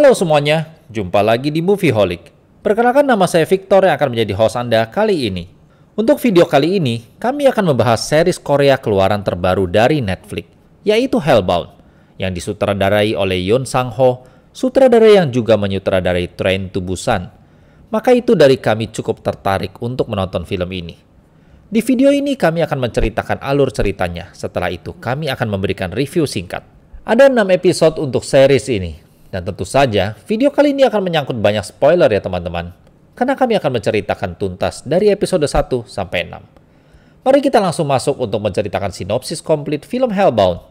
Halo semuanya, jumpa lagi di Movieholic. Perkenalkan, nama saya Victor yang akan menjadi host Anda kali ini. Untuk video kali ini, kami akan membahas series Korea keluaran terbaru dari Netflix, yaitu Hellbound, yang disutradarai oleh Yoon Sang-ho, sutradara yang juga menyutradarai Train to Busan. Maka itu dari kami cukup tertarik untuk menonton film ini. Di video ini kami akan menceritakan alur ceritanya, setelah itu kami akan memberikan review singkat. Ada 6 episode untuk series ini. Dan tentu saja, video kali ini akan menyangkut banyak spoiler ya teman-teman. Karena kami akan menceritakan tuntas dari episode 1 sampai 6. Mari kita langsung masuk untuk menceritakan sinopsis komplit film Hellbound.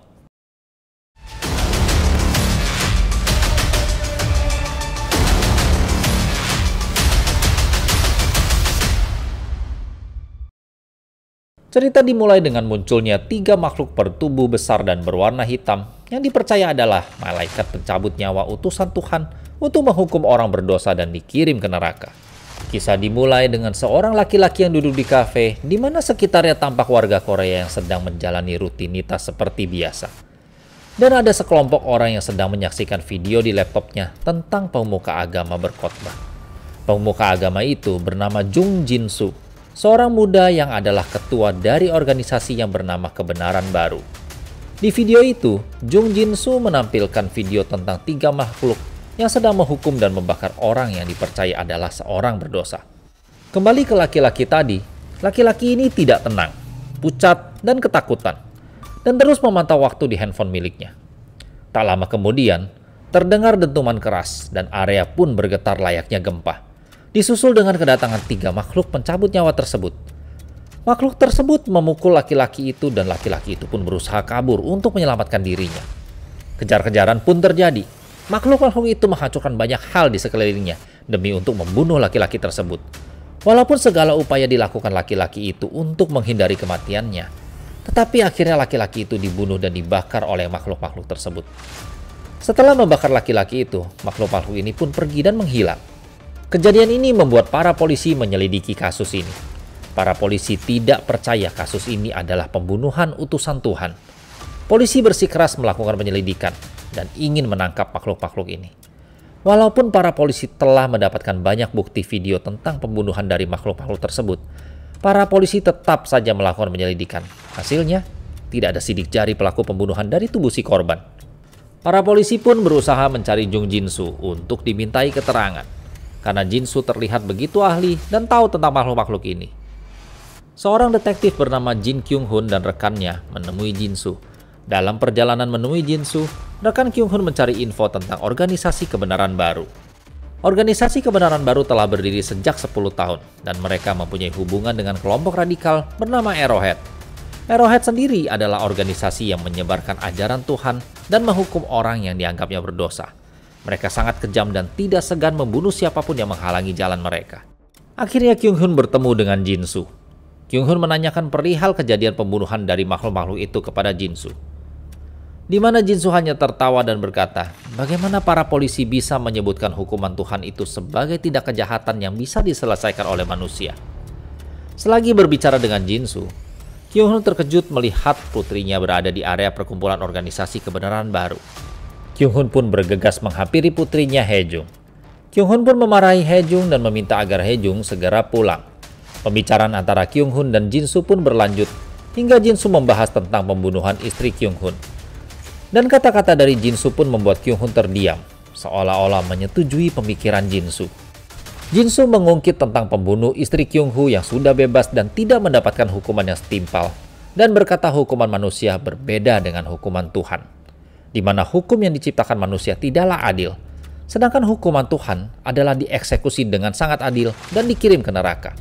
Cerita dimulai dengan munculnya 3 makhluk bertubuh besar dan berwarna hitam yang dipercaya adalah malaikat pencabut nyawa utusan Tuhan untuk menghukum orang berdosa dan dikirim ke neraka. Kisah dimulai dengan seorang laki-laki yang duduk di kafe di mana sekitarnya tampak warga Korea yang sedang menjalani rutinitas seperti biasa. Dan ada sekelompok orang yang sedang menyaksikan video di laptopnya tentang pemuka agama berkhotbah. Pemuka agama itu bernama Jung Jin-soo, seorang muda yang adalah ketua dari organisasi yang bernama Kebenaran Baru. Di video itu, Jung Jin-soo menampilkan video tentang 3 makhluk yang sedang menghukum dan membakar orang yang dipercaya adalah seorang berdosa. Kembali ke laki-laki tadi, laki-laki ini tidak tenang, pucat, dan ketakutan, dan terus memantau waktu di handphone miliknya. Tak lama kemudian, terdengar dentuman keras dan area pun bergetar layaknya gempa. Disusul dengan kedatangan 3 makhluk pencabut nyawa tersebut. Makhluk tersebut memukul laki-laki itu dan laki-laki itu pun berusaha kabur untuk menyelamatkan dirinya. Kejar-kejaran pun terjadi. Makhluk-makhluk itu menghancurkan banyak hal di sekelilingnya demi untuk membunuh laki-laki tersebut. Walaupun segala upaya dilakukan laki-laki itu untuk menghindari kematiannya, tetapi akhirnya laki-laki itu dibunuh dan dibakar oleh makhluk-makhluk tersebut. Setelah membakar laki-laki itu, makhluk-makhluk ini pun pergi dan menghilang. Kejadian ini membuat para polisi menyelidiki kasus ini. Para polisi tidak percaya kasus ini adalah pembunuhan utusan Tuhan. Polisi bersikeras melakukan penyelidikan dan ingin menangkap makhluk-makhluk ini. Walaupun para polisi telah mendapatkan banyak bukti video tentang pembunuhan dari makhluk-makhluk tersebut, para polisi tetap saja melakukan penyelidikan. Hasilnya, tidak ada sidik jari pelaku pembunuhan dari tubuh si korban. Para polisi pun berusaha mencari Jung Jin-soo untuk dimintai keterangan, karena Jin-soo terlihat begitu ahli dan tahu tentang makhluk-makhluk ini. Seorang detektif bernama Jin Kyung-hun dan rekannya menemui Jin-soo. Dalam perjalanan menemui Jin-soo, rekan Kyung-hun mencari info tentang organisasi Kebenaran Baru. Organisasi Kebenaran Baru telah berdiri sejak 10 tahun, dan mereka mempunyai hubungan dengan kelompok radikal bernama Arrowhead. Arrowhead sendiri adalah organisasi yang menyebarkan ajaran Tuhan dan menghukum orang yang dianggapnya berdosa. Mereka sangat kejam dan tidak segan membunuh siapapun yang menghalangi jalan mereka. Akhirnya Kyung-hun bertemu dengan Jin-soo. Kyung-hun menanyakan perihal kejadian pembunuhan dari makhluk-makhluk itu kepada Jin-soo. Di mana Jin-soo hanya tertawa dan berkata, bagaimana para polisi bisa menyebutkan hukuman Tuhan itu sebagai tindak kejahatan yang bisa diselesaikan oleh manusia. Selagi berbicara dengan Jin-soo, Kyung-hun terkejut melihat putrinya berada di area perkumpulan organisasi Kebenaran Baru. Kyung-hun pun bergegas menghampiri putrinya Hae-jung. Kyung-hun pun memarahi Hae-jung dan meminta agar Hae-jung segera pulang. Pembicaraan antara Kyung-hun dan Jin-soo pun berlanjut hingga Jin-soo membahas tentang pembunuhan istri Kyung-hun. Dan kata-kata dari Jin-soo pun membuat Kyung-hun terdiam, seolah-olah menyetujui pemikiran Jin-soo. Jin-soo mengungkit tentang pembunuh istri Kyung-ho yang sudah bebas dan tidak mendapatkan hukuman yang setimpal, dan berkata hukuman manusia berbeda dengan hukuman Tuhan, di mana hukum yang diciptakan manusia tidaklah adil, sedangkan hukuman Tuhan adalah dieksekusi dengan sangat adil dan dikirim ke neraka.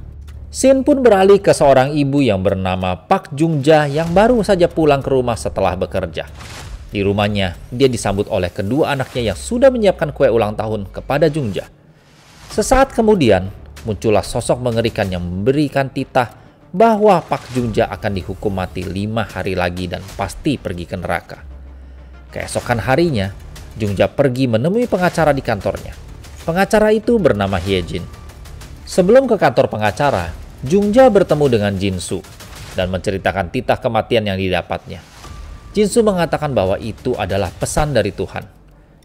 Scene pun beralih ke seorang ibu yang bernama Park Jung-ja yang baru saja pulang ke rumah setelah bekerja. Di rumahnya, dia disambut oleh kedua anaknya yang sudah menyiapkan kue ulang tahun kepada Jung-ja. Sesaat kemudian, muncullah sosok mengerikan yang memberikan titah bahwa Park Jung-ja akan dihukum mati 5 hari lagi dan pasti pergi ke neraka. Keesokan harinya, Jung-ja pergi menemui pengacara di kantornya. Pengacara itu bernama Hye-jin. Sebelum ke kantor pengacara, Jung-ja bertemu dengan Jin-soo dan menceritakan titah kematian yang didapatnya. Jin-soo mengatakan bahwa itu adalah pesan dari Tuhan.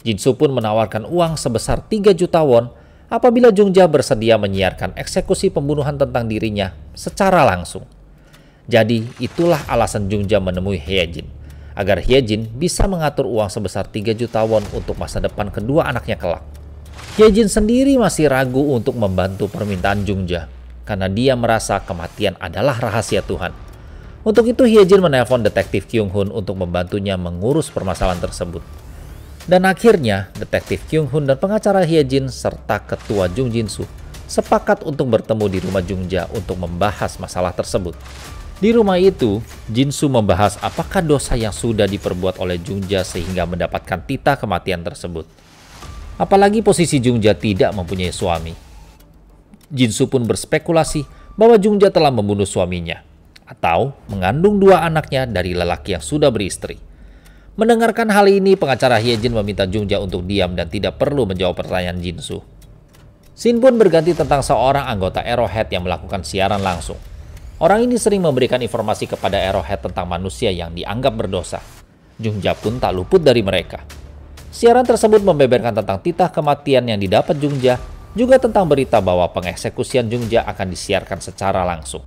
Jinsu pun menawarkan uang sebesar 3 juta won apabila Jungja bersedia menyiarkan eksekusi pembunuhan tentang dirinya secara langsung. Jadi itulah alasan Jungja menemui Hyejin, agar Hyejin bisa mengatur uang sebesar 3 juta won untuk masa depan kedua anaknya kelak. Hyejin sendiri masih ragu untuk membantu permintaan Jungja, karena dia merasa kematian adalah rahasia Tuhan. Untuk itu Hyejin menelpon detektif Kyung Hun untuk membantunya mengurus permasalahan tersebut. Dan akhirnya, detektif Kyung Hun dan pengacara Hyejin serta ketua Jung Jin-soo sepakat untuk bertemu di rumah Jungja untuk membahas masalah tersebut. Di rumah itu, Jin-soo membahas apakah dosa yang sudah diperbuat oleh Jungja sehingga mendapatkan titah kematian tersebut. Apalagi posisi Jungja tidak mempunyai suami. Jin-soo pun berspekulasi bahwa Jungja telah membunuh suaminya atau mengandung 2 anaknya dari lelaki yang sudah beristri. Mendengarkan hal ini, pengacara Hyejin meminta Jungja untuk diam dan tidak perlu menjawab pertanyaan Jin-soo. Scene pun berganti tentang seorang anggota Arrowhead yang melakukan siaran langsung. Orang ini sering memberikan informasi kepada Arrowhead tentang manusia yang dianggap berdosa. Jungja pun tak luput dari mereka. Siaran tersebut membeberkan tentang titah kematian yang didapat Jungja, juga tentang berita bahwa pengeksekusian Jungja akan disiarkan secara langsung.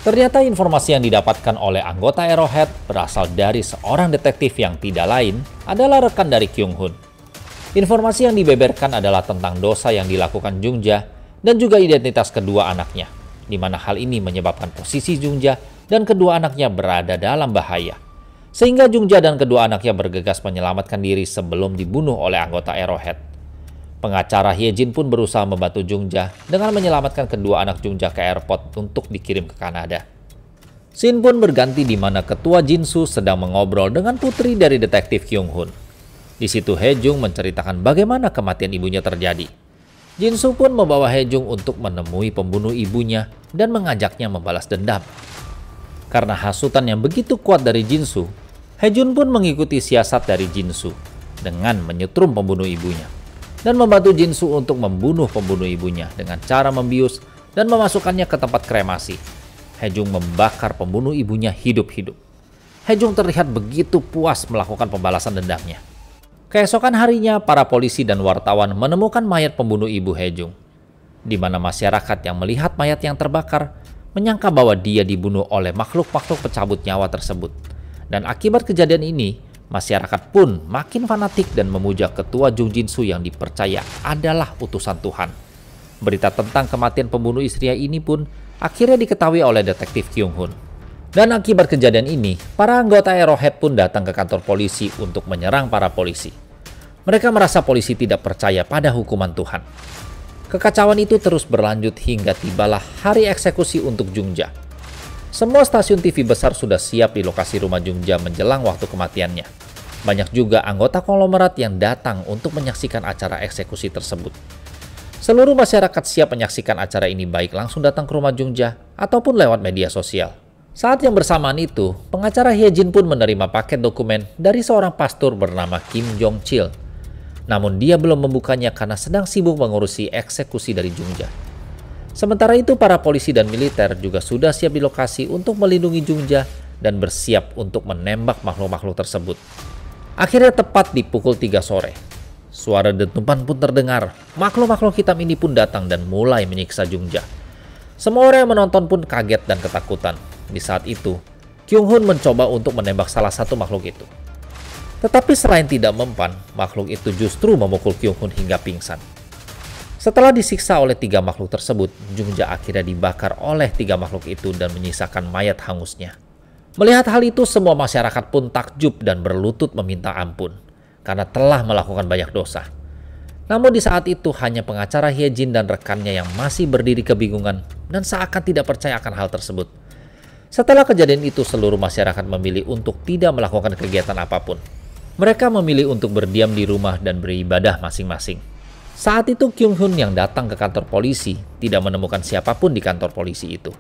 Ternyata informasi yang didapatkan oleh anggota Arrowhead berasal dari seorang detektif yang tidak lain adalah rekan dari Kyung Hun. Informasi yang dibeberkan adalah tentang dosa yang dilakukan Jungja dan juga identitas kedua anaknya, di mana hal ini menyebabkan posisi Jungja dan kedua anaknya berada dalam bahaya. Sehingga Jungja dan kedua anaknya bergegas menyelamatkan diri sebelum dibunuh oleh anggota Arrowhead. Pengacara Hyejin pun berusaha membantu Jungja dengan menyelamatkan kedua anak Jungja ke airport untuk dikirim ke Kanada. Scene pun berganti di mana ketua Jin-soo sedang mengobrol dengan putri dari detektif Kyung Hun. Di situ Hae-jung menceritakan bagaimana kematian ibunya terjadi. Jin-soo pun membawa Hae-jung untuk menemui pembunuh ibunya dan mengajaknya membalas dendam. Karena hasutan yang begitu kuat dari Jin-soo, Hae-jun pun mengikuti siasat dari Jin-soo dengan menyetrum pembunuh ibunya dan membantu Jin-soo untuk membunuh pembunuh ibunya dengan cara membius dan memasukkannya ke tempat kremasi. Hae-jung membakar pembunuh ibunya hidup-hidup. Hae-jung terlihat begitu puas melakukan pembalasan dendamnya. Keesokan harinya, para polisi dan wartawan menemukan mayat pembunuh ibu Hae-jung, di mana masyarakat yang melihat mayat yang terbakar menyangka bahwa dia dibunuh oleh makhluk-makhluk pencabut nyawa tersebut. Dan akibat kejadian ini, masyarakat pun makin fanatik dan memuja ketua Jung Jin-soo yang dipercaya adalah utusan Tuhan. Berita tentang kematian pembunuh istrinya ini pun akhirnya diketahui oleh detektif Kyung Hun. Dan akibat kejadian ini, para anggota Arrowhead pun datang ke kantor polisi untuk menyerang para polisi. Mereka merasa polisi tidak percaya pada hukuman Tuhan. Kekacauan itu terus berlanjut hingga tibalah hari eksekusi untuk Jungja. Semua stasiun TV besar sudah siap di lokasi rumah Jungja menjelang waktu kematiannya. Banyak juga anggota konglomerat yang datang untuk menyaksikan acara eksekusi tersebut. Seluruh masyarakat siap menyaksikan acara ini baik langsung datang ke rumah Jungja ataupun lewat media sosial. Saat yang bersamaan itu, pengacara Hyejin pun menerima paket dokumen dari seorang pastor bernama Kim Jong-chil. Namun dia belum membukanya karena sedang sibuk mengurusi eksekusi dari Jungja. Sementara itu, para polisi dan militer juga sudah siap di lokasi untuk melindungi Jungja dan bersiap untuk menembak makhluk-makhluk tersebut. Akhirnya tepat di pukul 3 sore, suara dentuman pun terdengar. Makhluk-makhluk hitam ini pun datang dan mulai menyiksa Jungja. Semua orang yang menonton pun kaget dan ketakutan. Di saat itu, Kyung Hun mencoba untuk menembak salah satu makhluk itu. Tetapi selain tidak mempan, makhluk itu justru memukul Kyung Hun hingga pingsan. Setelah disiksa oleh 3 makhluk tersebut, Jungja akhirnya dibakar oleh 3 makhluk itu dan menyisakan mayat hangusnya. Melihat hal itu, semua masyarakat pun takjub dan berlutut meminta ampun karena telah melakukan banyak dosa. Namun di saat itu hanya pengacara Hyejin dan rekannya yang masih berdiri kebingungan dan seakan tidak percaya akan hal tersebut. Setelah kejadian itu, seluruh masyarakat memilih untuk tidak melakukan kegiatan apapun. Mereka memilih untuk berdiam di rumah dan beribadah masing-masing. Saat itu Kyung Hun yang datang ke kantor polisi tidak menemukan siapapun di kantor polisi itu.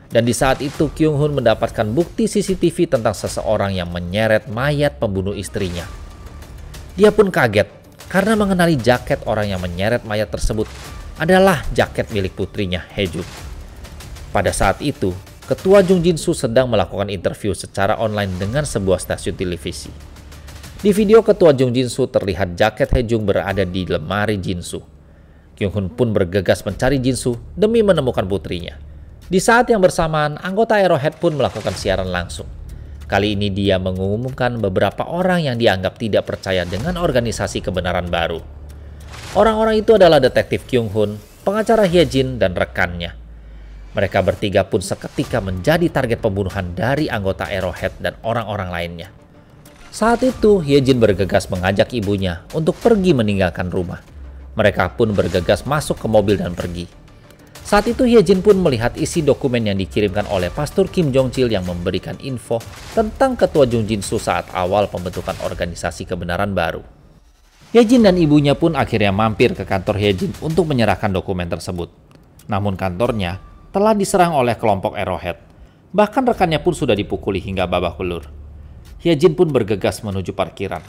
Dan di saat itu Kyung Hun mendapatkan bukti CCTV tentang seseorang yang menyeret mayat pembunuh istrinya. Dia pun kaget karena mengenali jaket orang yang menyeret mayat tersebut adalah jaket milik putrinya Hae-jung. Pada saat itu, ketua Jung Jin-soo sedang melakukan interview secara online dengan sebuah stasiun televisi. Di video ketua Jung Jin-soo terlihat jaket Hye-jung berada di lemari Jin-soo. Kyung-hun pun bergegas mencari Jin-soo demi menemukan putrinya. Di saat yang bersamaan, anggota Arrowhead pun melakukan siaran langsung. Kali ini dia mengumumkan beberapa orang yang dianggap tidak percaya dengan organisasi kebenaran baru. Orang-orang itu adalah detektif Kyung-hun, pengacara Hye-jin, dan rekannya. Mereka bertiga pun seketika menjadi target pembunuhan dari anggota Arrowhead dan orang-orang lainnya. Saat itu, Hye-jin bergegas mengajak ibunya untuk pergi meninggalkan rumah. Mereka pun bergegas masuk ke mobil dan pergi. Saat itu, Hye-jin pun melihat isi dokumen yang dikirimkan oleh Pastor Kim Jong-chil yang memberikan info tentang ketua Jung Jin-soo saat awal pembentukan organisasi kebenaran baru. Hye-jin dan ibunya pun akhirnya mampir ke kantor Hye-jin untuk menyerahkan dokumen tersebut. Namun kantornya telah diserang oleh kelompok Arrowhead. Bahkan rekannya pun sudah dipukuli hingga babak belur. Hye-jin pun bergegas menuju parkiran.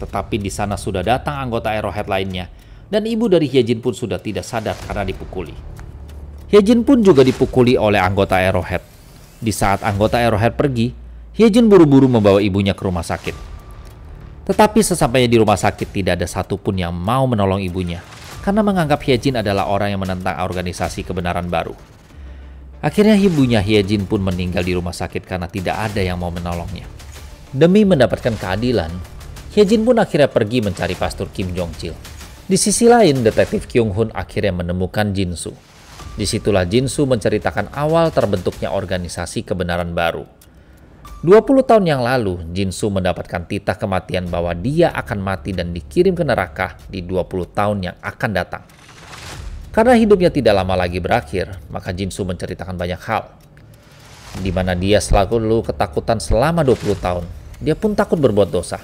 Tetapi di sana sudah datang anggota Arrowhead lainnya, dan ibu dari Hye-jin pun sudah tidak sadar karena dipukuli. Hye-jin pun juga dipukuli oleh anggota Arrowhead. Di saat anggota Arrowhead pergi, Hye-jin buru-buru membawa ibunya ke rumah sakit. Tetapi sesampainya di rumah sakit tidak ada satupun yang mau menolong ibunya, karena menganggap Hye-jin adalah orang yang menentang organisasi kebenaran baru. Akhirnya ibunya Hye-jin pun meninggal di rumah sakit karena tidak ada yang mau menolongnya. Demi mendapatkan keadilan, Hye-jin pun akhirnya pergi mencari Pastor Kim Jong-chil. Di sisi lain, detektif Kyung-hun akhirnya menemukan Jin-soo. Disitulah Jin-soo menceritakan awal terbentuknya organisasi kebenaran baru. 20 tahun yang lalu, Jin-soo mendapatkan titah kematian bahwa dia akan mati dan dikirim ke neraka di 20 tahun yang akan datang. Karena hidupnya tidak lama lagi berakhir, maka Jin-soo menceritakan banyak hal, di mana dia selalu ketakutan selama 20 tahun. Dia pun takut berbuat dosa.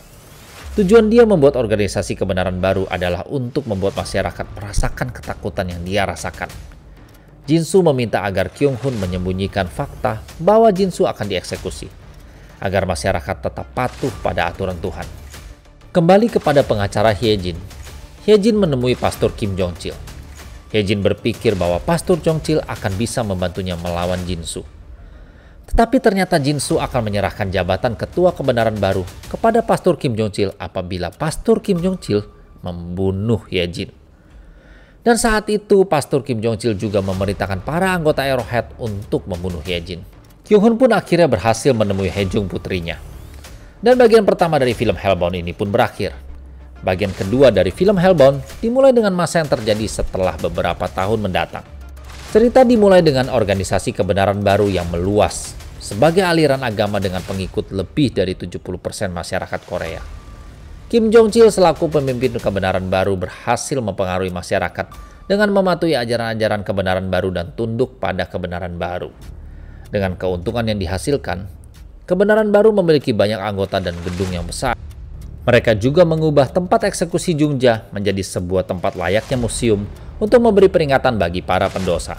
Tujuan dia membuat organisasi kebenaran baru adalah untuk membuat masyarakat merasakan ketakutan yang dia rasakan. Jin-soo meminta agar Kyung-hun menyembunyikan fakta bahwa Jin-soo akan dieksekusi, agar masyarakat tetap patuh pada aturan Tuhan. Kembali kepada pengacara Hye-jin. Hye-jin menemui Pastor Kim Jong-chil. Hye-jin berpikir bahwa Pastor Jong-chil akan bisa membantunya melawan Jin-soo. Tetapi ternyata Jin-soo akan menyerahkan jabatan ketua kebenaran baru kepada Pastor Kim Jong-chil apabila Pastor Kim Jong-chil membunuh Hye-jin. Dan saat itu Pastor Kim Jong-chil juga memerintahkan para anggota Arrowhead untuk membunuh Hye-jin. Kyung-hun pun akhirnya berhasil menemui Hye-jung putrinya. Dan bagian pertama dari film Hellbound ini pun berakhir. Bagian kedua dari film Hellbound dimulai dengan masa yang terjadi setelah beberapa tahun mendatang. Cerita dimulai dengan organisasi kebenaran baru yang meluas sebagai aliran agama dengan pengikut lebih dari 70% masyarakat Korea. Kim Jong-chil selaku pemimpin kebenaran baru berhasil mempengaruhi masyarakat dengan mematuhi ajaran-ajaran kebenaran baru dan tunduk pada kebenaran baru. Dengan keuntungan yang dihasilkan, kebenaran baru memiliki banyak anggota dan gedung yang besar. Mereka juga mengubah tempat eksekusi Jungja menjadi sebuah tempat layaknya museum untuk memberi peringatan bagi para pendosa.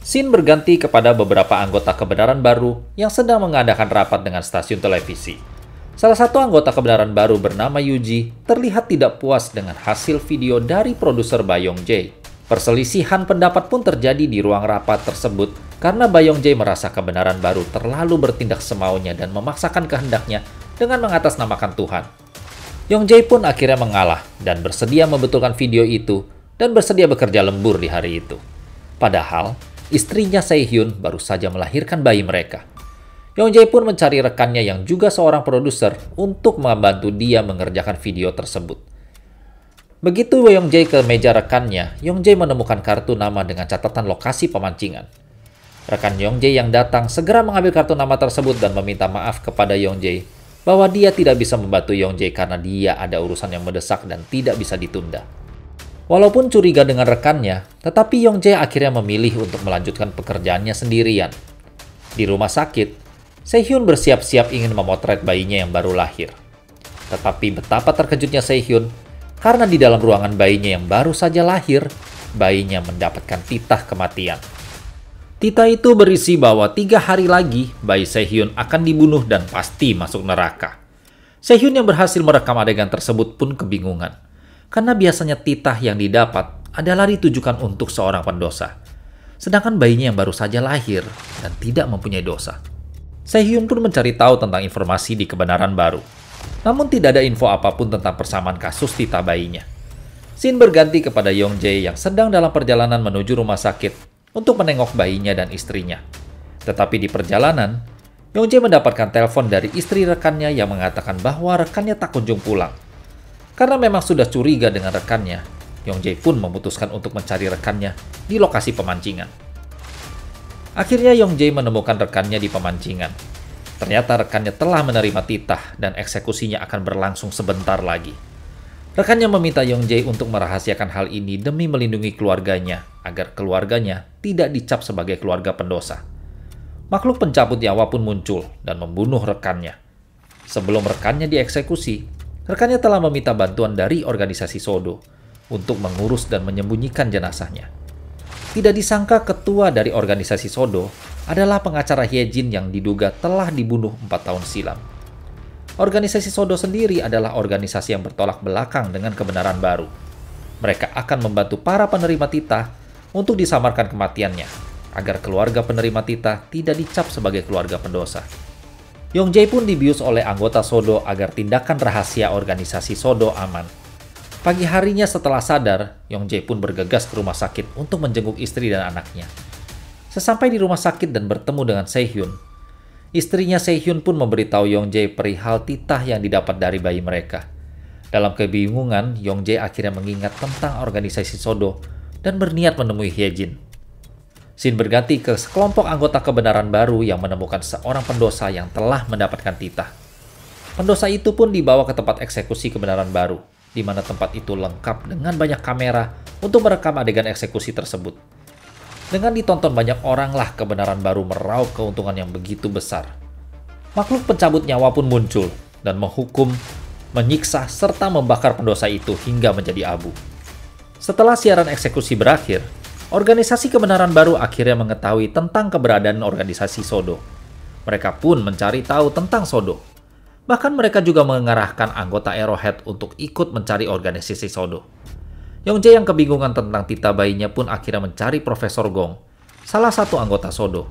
Scene berganti kepada beberapa anggota kebenaran baru yang sedang mengadakan rapat dengan stasiun televisi. Salah satu anggota kebenaran baru bernama Yuji terlihat tidak puas dengan hasil video dari produser Bayong Jae. Perselisihan pendapat pun terjadi di ruang rapat tersebut karena Bayong Jae merasa kebenaran baru terlalu bertindak semaunya dan memaksakan kehendaknya dengan mengatasnamakan Tuhan. Yong Jae pun akhirnya mengalah dan bersedia membetulkan video itu dan bersedia bekerja lembur di hari itu. Padahal, istrinya Sehhyun baru saja melahirkan bayi mereka. Yong Jae pun mencari rekannya yang juga seorang produser untuk membantu dia mengerjakan video tersebut. Begitu Yong Jae ke meja rekannya, Yong Jae menemukan kartu nama dengan catatan lokasi pemancingan. Rekan Yong Jae yang datang segera mengambil kartu nama tersebut dan meminta maaf kepada Yong Jae bahwa dia tidak bisa membantu Yong Jae karena dia ada urusan yang mendesak dan tidak bisa ditunda. Walaupun curiga dengan rekannya, tetapi Yong Jae akhirnya memilih untuk melanjutkan pekerjaannya sendirian. Di rumah sakit, Sehhyun bersiap-siap ingin memotret bayinya yang baru lahir. Tetapi betapa terkejutnya Sehhyun karena di dalam ruangan bayinya yang baru saja lahir, bayinya mendapatkan titah kematian. Titah itu berisi bahwa 3 hari lagi bayi Sehhyun akan dibunuh dan pasti masuk neraka. Sehhyun yang berhasil merekam adegan tersebut pun kebingungan, karena biasanya titah yang didapat adalah ditujukan untuk seorang pendosa, sedangkan bayinya yang baru saja lahir dan tidak mempunyai dosa. Sehhyun pun mencari tahu tentang informasi di kebenaran baru. Namun tidak ada info apapun tentang persamaan kasus titah bayinya. Scene berganti kepada Yong Jae yang sedang dalam perjalanan menuju rumah sakit untuk menengok bayinya dan istrinya. Tetapi di perjalanan, Yong Jae mendapatkan telepon dari istri rekannya yang mengatakan bahwa rekannya tak kunjung pulang. Karena memang sudah curiga dengan rekannya, Yong Jae pun memutuskan untuk mencari rekannya di lokasi pemancingan. Akhirnya Yong Jae menemukan rekannya di pemancingan. Ternyata rekannya telah menerima titah dan eksekusinya akan berlangsung sebentar lagi. Rekannya meminta Yong Jae untuk merahasiakan hal ini demi melindungi keluarganya agar keluarganya tidak dicap sebagai keluarga pendosa. Makhluk pencabut nyawa pun muncul dan membunuh rekannya. Sebelum rekannya dieksekusi, rekannya telah meminta bantuan dari organisasi Sodo untuk mengurus dan menyembunyikan jenazahnya. Tidak disangka ketua dari organisasi Sodo adalah pengacara Hyejin yang diduga telah dibunuh 4 tahun silam. Organisasi Sodo sendiri adalah organisasi yang bertolak belakang dengan kebenaran baru. Mereka akan membantu para penerima titah untuk disamarkan kematiannya, agar keluarga penerima titah tidak dicap sebagai keluarga pendosa. Yong Jae pun dibius oleh anggota Sodo agar tindakan rahasia organisasi Sodo aman. Pagi harinya setelah sadar, Yong Jae pun bergegas ke rumah sakit untuk menjenguk istri dan anaknya. Sesampai di rumah sakit dan bertemu dengan Se-hyun, istrinya Se-hyun pun memberitahu Yong Jae perihal titah yang didapat dari bayi mereka. Dalam kebingungan, Yong Jae akhirnya mengingat tentang organisasi Sodo dan berniat menemui Hyejin. Scene berganti ke sekelompok anggota kebenaran baru yang menemukan seorang pendosa yang telah mendapatkan titah. Pendosa itu pun dibawa ke tempat eksekusi kebenaran baru, di mana tempat itu lengkap dengan banyak kamera untuk merekam adegan eksekusi tersebut. Dengan ditonton banyak orang lah kebenaran baru meraup keuntungan yang begitu besar. Makhluk pencabut nyawa pun muncul dan menghukum, menyiksa, serta membakar pendosa itu hingga menjadi abu. Setelah siaran eksekusi berakhir, organisasi kebenaran baru akhirnya mengetahui tentang keberadaan organisasi Sodo. Mereka pun mencari tahu tentang Sodo. Bahkan mereka juga mengarahkan anggota Arrowhead untuk ikut mencari organisasi Sodo. Yong Jae yang kebingungan tentang titah bayinya pun akhirnya mencari Profesor Gong, salah satu anggota Sodo.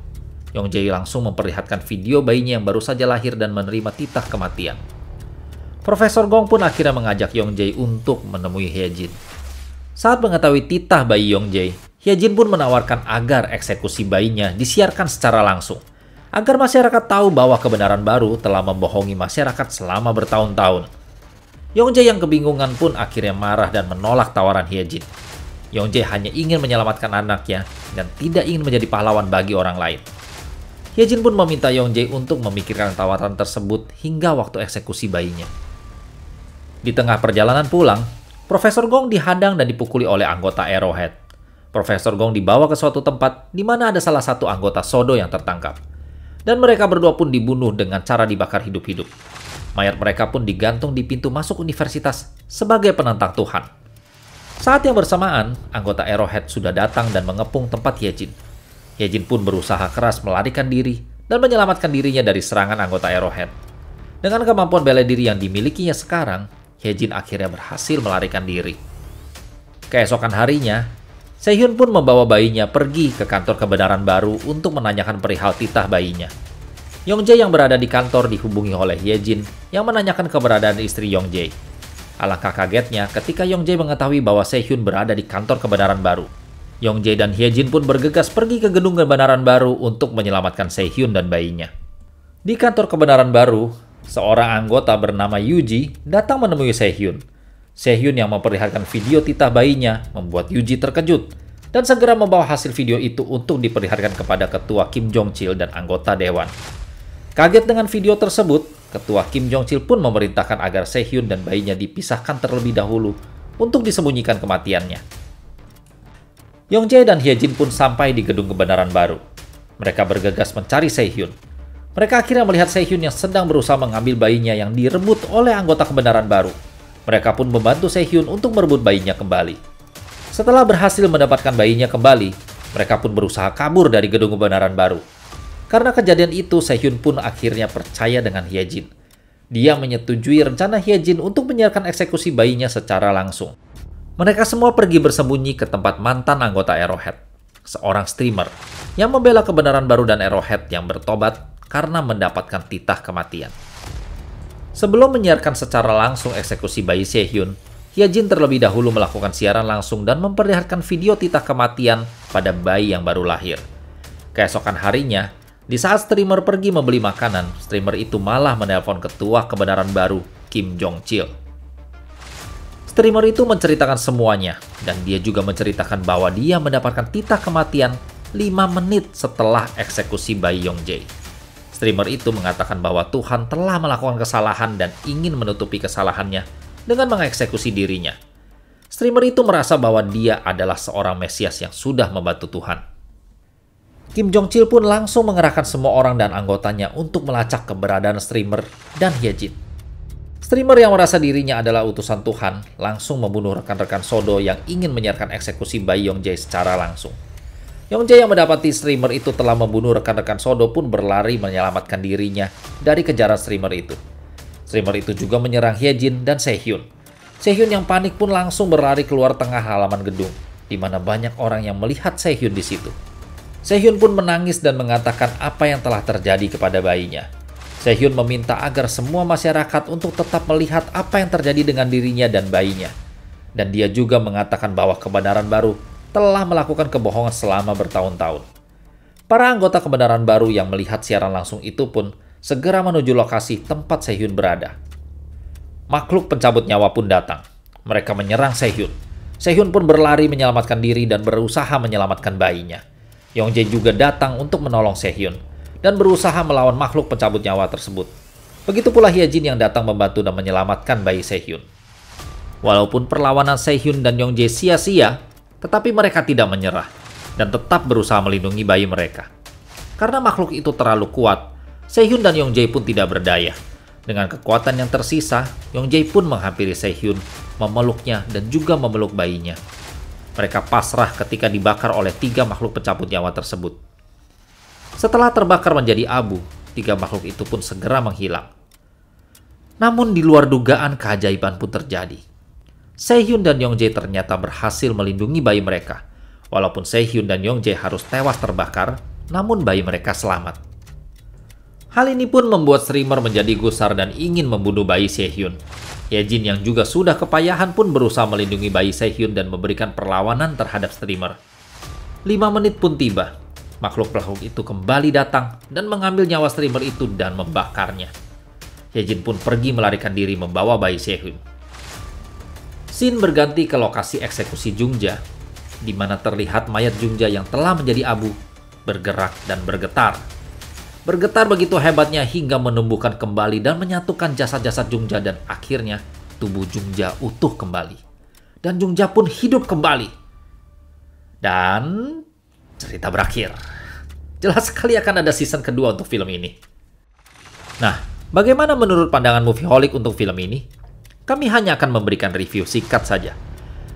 Yong Jae langsung memperlihatkan video bayinya yang baru saja lahir dan menerima titah kematian. Profesor Gong pun akhirnya mengajak Yong Jae untuk menemui Hyejin. Saat mengetahui titah bayi Yong Jae, Hyejin pun menawarkan agar eksekusi bayinya disiarkan secara langsung, agar masyarakat tahu bahwa kebenaran baru telah membohongi masyarakat selama bertahun-tahun. Yong Jae yang kebingungan pun akhirnya marah dan menolak tawaran Hyejin. Yong Jae hanya ingin menyelamatkan anaknya dan tidak ingin menjadi pahlawan bagi orang lain. Hyejin pun meminta Yong Jae untuk memikirkan tawaran tersebut hingga waktu eksekusi bayinya. Di tengah perjalanan pulang, Profesor Gong dihadang dan dipukuli oleh anggota Arrowhead. Profesor Gong dibawa ke suatu tempat di mana ada salah satu anggota Sodo yang tertangkap. Dan mereka berdua pun dibunuh dengan cara dibakar hidup-hidup. Mayat mereka pun digantung di pintu masuk universitas sebagai penentang Tuhan. Saat yang bersamaan, anggota Arrowhead sudah datang dan mengepung tempat Hyejin. Hyejin pun berusaha keras melarikan diri dan menyelamatkan dirinya dari serangan anggota Arrowhead. Dengan kemampuan bela diri yang dimilikinya sekarang, Hyejin akhirnya berhasil melarikan diri. Keesokan harinya, Se-hyun pun membawa bayinya pergi ke kantor kebenaran baru untuk menanyakan perihal titah bayinya. Yong Jae yang berada di kantor dihubungi oleh Hyejin yang menanyakan keberadaan istri Yong Jae. Alangkah kagetnya ketika Yong Jae mengetahui bahwa Se-hyun berada di kantor kebenaran baru. Yong Jae dan Hyejin pun bergegas pergi ke gedung kebenaran baru untuk menyelamatkan Se-hyun dan bayinya. Di kantor kebenaran baru, seorang anggota bernama Yuji datang menemui Se-hyun. Se-hyun yang memperlihatkan video titah bayinya membuat Yuji terkejut dan segera membawa hasil video itu untuk diperlihatkan kepada Ketua Kim Jong-chil dan anggota Dewan. Kaget dengan video tersebut, Ketua Kim Jong-chil pun memerintahkan agar Se-hyun dan bayinya dipisahkan terlebih dahulu untuk disembunyikan kematiannya. Yong Jae dan Hyejin pun sampai di gedung kebenaran baru. Mereka bergegas mencari Se-hyun. Mereka akhirnya melihat Se-hyun yang sedang berusaha mengambil bayinya yang direbut oleh anggota kebenaran baru. Mereka pun membantu Se-hyun untuk merebut bayinya kembali. Setelah berhasil mendapatkan bayinya kembali, mereka pun berusaha kabur dari gedung kebenaran baru. Karena kejadian itu, Se-hyun pun akhirnya percaya dengan Hyejin. Dia menyetujui rencana Hyejin untuk menyiarkan eksekusi bayinya secara langsung. Mereka semua pergi bersembunyi ke tempat mantan anggota Arrowhead, seorang streamer yang membela kebenaran baru dan Arrowhead yang bertobat karena mendapatkan titah kematian. Sebelum menyiarkan secara langsung eksekusi bayi Sehun, Hyejin terlebih dahulu melakukan siaran langsung dan memperlihatkan video titah kematian pada bayi yang baru lahir. Keesokan harinya, di saat streamer pergi membeli makanan, streamer itu malah menelpon ketua kebenaran baru, Kim Jong-chil. Streamer itu menceritakan semuanya, dan dia juga menceritakan bahwa dia mendapatkan titah kematian 5 menit setelah eksekusi bayi Yongjae. Streamer itu mengatakan bahwa Tuhan telah melakukan kesalahan dan ingin menutupi kesalahannya dengan mengeksekusi dirinya. Streamer itu merasa bahwa dia adalah seorang Mesias yang sudah membantu Tuhan. Kim Jong-chil pun langsung mengerahkan semua orang dan anggotanya untuk melacak keberadaan streamer dan Hyejin. Streamer yang merasa dirinya adalah utusan Tuhan langsung membunuh rekan-rekan Sodo yang ingin menyiarkan eksekusi bayi Yongjae secara langsung. Yongjae yang mendapati streamer itu telah membunuh rekan-rekan Sodo pun berlari menyelamatkan dirinya dari kejaran streamer itu. Streamer itu juga menyerang Hyejin dan Sehun. Sehun yang panik pun langsung berlari keluar tengah halaman gedung, di mana banyak orang yang melihat Sehun di situ. Sehun pun menangis dan mengatakan apa yang telah terjadi kepada bayinya. Sehun meminta agar semua masyarakat untuk tetap melihat apa yang terjadi dengan dirinya dan bayinya. Dan dia juga mengatakan bahwa kebenaran baru telah melakukan kebohongan selama bertahun-tahun. Para anggota kebenaran baru yang melihat siaran langsung itu pun segera menuju lokasi tempat Sehun berada. Makhluk pencabut nyawa pun datang. Mereka menyerang Sehun. Sehun pun berlari menyelamatkan diri dan berusaha menyelamatkan bayinya. Yongjae juga datang untuk menolong Sehun dan berusaha melawan makhluk pencabut nyawa tersebut. Begitu pula Hyejin yang datang membantu dan menyelamatkan bayi Sehun. Walaupun perlawanan Sehun dan Yongjae sia-sia, tetapi mereka tidak menyerah dan tetap berusaha melindungi bayi mereka. Karena makhluk itu terlalu kuat, Sehun dan Yongjae pun tidak berdaya. Dengan kekuatan yang tersisa, Yongjae pun menghampiri Sehun, memeluknya dan juga memeluk bayinya. Mereka pasrah ketika dibakar oleh 3 makhluk pencabut nyawa tersebut. Setelah terbakar menjadi abu, 3 makhluk itu pun segera menghilang. Namun di luar dugaan keajaiban pun terjadi. Sehun dan Yongjae ternyata berhasil melindungi bayi mereka. Walaupun Sehun dan Yongjae harus tewas terbakar, namun bayi mereka selamat. Hal ini pun membuat streamer menjadi gusar dan ingin membunuh bayi Sehun. Hyejin yang juga sudah kepayahan pun berusaha melindungi bayi Sehun dan memberikan perlawanan terhadap streamer. 5 menit pun tiba. Makhluk-makhluk itu kembali datang dan mengambil nyawa streamer itu dan membakarnya. Hyejin pun pergi melarikan diri membawa bayi Sehun. Scene berganti ke lokasi eksekusi Jungja, di mana terlihat mayat Jungja yang telah menjadi abu, bergerak dan bergetar. Bergetar begitu hebatnya hingga menumbuhkan kembali dan menyatukan jasad-jasad Jungja dan akhirnya tubuh Jungja utuh kembali. Dan Jungja pun hidup kembali. Dan cerita berakhir. Jelas sekali akan ada season kedua untuk film ini. Nah, bagaimana menurut pandangan Movieholic untuk film ini? Kami hanya akan memberikan review singkat saja.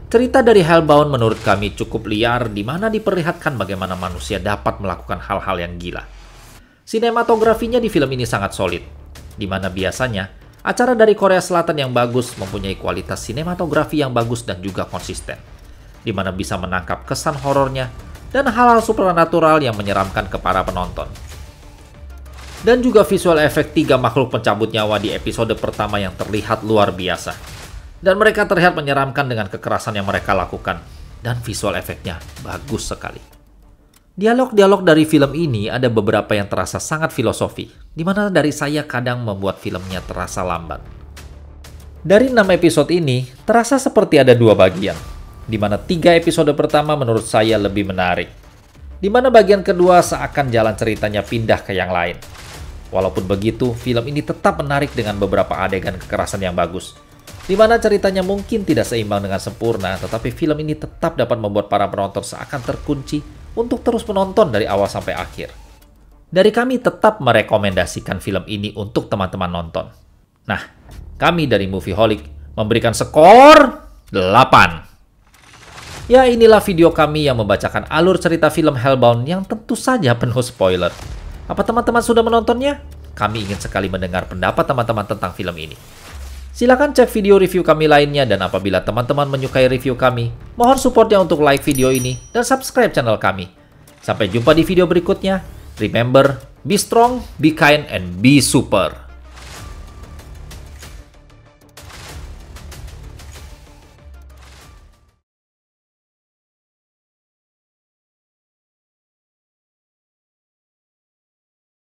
Cerita dari Hellbound menurut kami cukup liar, di mana diperlihatkan bagaimana manusia dapat melakukan hal-hal yang gila. Sinematografinya di film ini sangat solid, di mana biasanya acara dari Korea Selatan yang bagus mempunyai kualitas sinematografi yang bagus dan juga konsisten, di mana bisa menangkap kesan horornya dan hal-hal supernatural yang menyeramkan ke para penonton. Dan juga visual efek 3 makhluk pencabut nyawa di episode pertama yang terlihat luar biasa. Dan mereka terlihat menyeramkan dengan kekerasan yang mereka lakukan. Dan visual efeknya bagus sekali. Dialog-dialog dari film ini ada beberapa yang terasa sangat filosofi, di mana dari saya kadang membuat filmnya terasa lambat. Dari 6 episode ini, terasa seperti ada 2 bagian, di mana 3 episode pertama menurut saya lebih menarik. Di mana bagian kedua seakan jalan ceritanya pindah ke yang lain. Walaupun begitu, film ini tetap menarik dengan beberapa adegan kekerasan yang bagus. Di mana ceritanya mungkin tidak seimbang dengan sempurna, tetapi film ini tetap dapat membuat para penonton seakan terkunci untuk terus menonton dari awal sampai akhir. Dari kami tetap merekomendasikan film ini untuk teman-teman nonton. Nah, kami dari Movieholic memberikan skor 8. Ya, inilah video kami yang membacakan alur cerita film Hellbound yang tentu saja penuh spoiler. Apa teman-teman sudah menontonnya? Kami ingin sekali mendengar pendapat teman-teman tentang film ini. Silakan cek video review kami lainnya, dan apabila teman-teman menyukai review kami, mohon supportnya untuk like video ini dan subscribe channel kami. Sampai jumpa di video berikutnya. Remember, be strong, be kind, and be super.